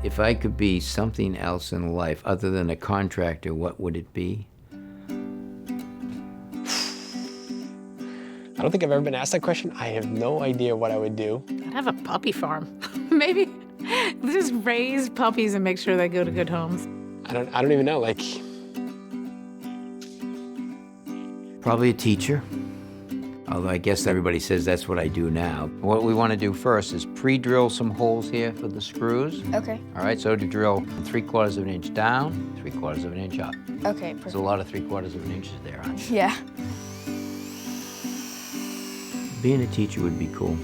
If I could be something else in life other than a contractor, what would it be? I don't think I've ever been asked that question. I have no idea what I would do. I'd have a puppy farm. Maybe just raise puppies and make sure they go to good homes. I don't even know, like. Probably a teacher. Although I guess everybody says that's what I do now. What we want to do first is pre-drill some holes here for the screws. Okay. All right, so to drill 3/4 of an inch down, 3/4 of an inch up. Okay, There's a lot of 3/4 of an inches there, aren't you? Yeah. Being a teacher would be cool.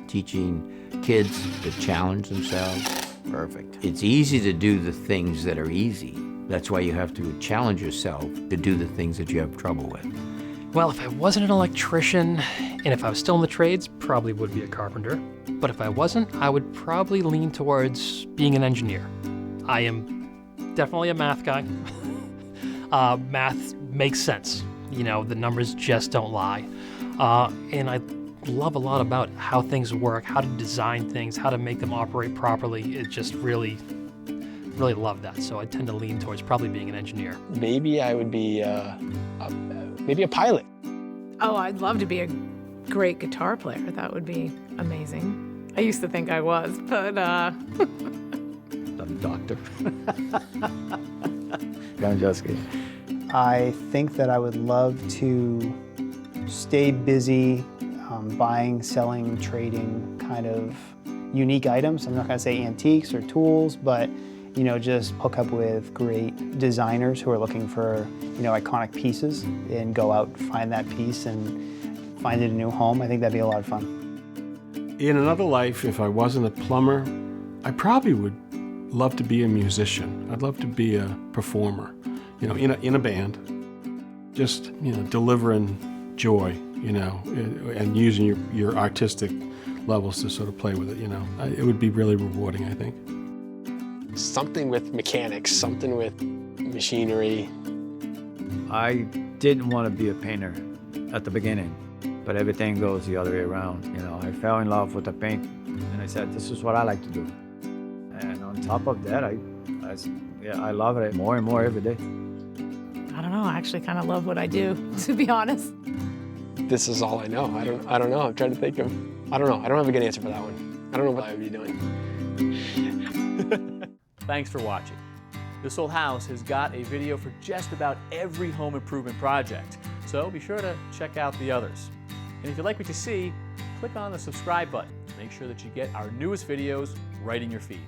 Teaching kids to challenge themselves, perfect. It's easy to do the things that are easy. That's why you have to challenge yourself to do the things that you have trouble with. Well, if I wasn't an electrician, and if I was still in the trades, probably would be a carpenter. But if I wasn't, I would probably lean towards being an engineer. I am definitely a math guy. Math makes sense. You know, the numbers just don't lie. And I love a lot about how things work, how to design things, how to make them operate properly. It just really love that. So I tend to lean towards probably being an engineer. Maybe I would be maybe a pilot. Oh, I'd love to be a great guitar player. That would be amazing. I used to think I was, but I'm a doctor. I'm just kidding. I think that I would love to stay busy buying, selling, trading kind of unique items. I'm not going to say antiques or tools, but you know, just hook up with great designers who are looking for, you know, iconic pieces and go out, find that piece and find it a new home. I think that'd be a lot of fun. In another life, if I wasn't a plumber, I probably would love to be a musician. I'd love to be a performer, you know, in a band. Just, you know, delivering joy, you know, and using your artistic levels to sort of play with it, you know. It would be really rewarding, I think. Something with mechanics, something with machinery. I didn't want to be a painter at the beginning, but everything goes the other way around. You know, I fell in love with the paint, and I said, this is what I like to do. And on top of that, I love it more and more every day. I don't know. I actually kind of love what I do, to be honest. This is all I know. I don't know. I'm trying to think of. I don't know. I don't have a good answer for that one. I don't know what I would be doing. Thanks for watching. This Old House has got a video for just about every home improvement project, so be sure to check out the others. And if you like what you see, click on the subscribe button to make sure that you get our newest videos right in your feed.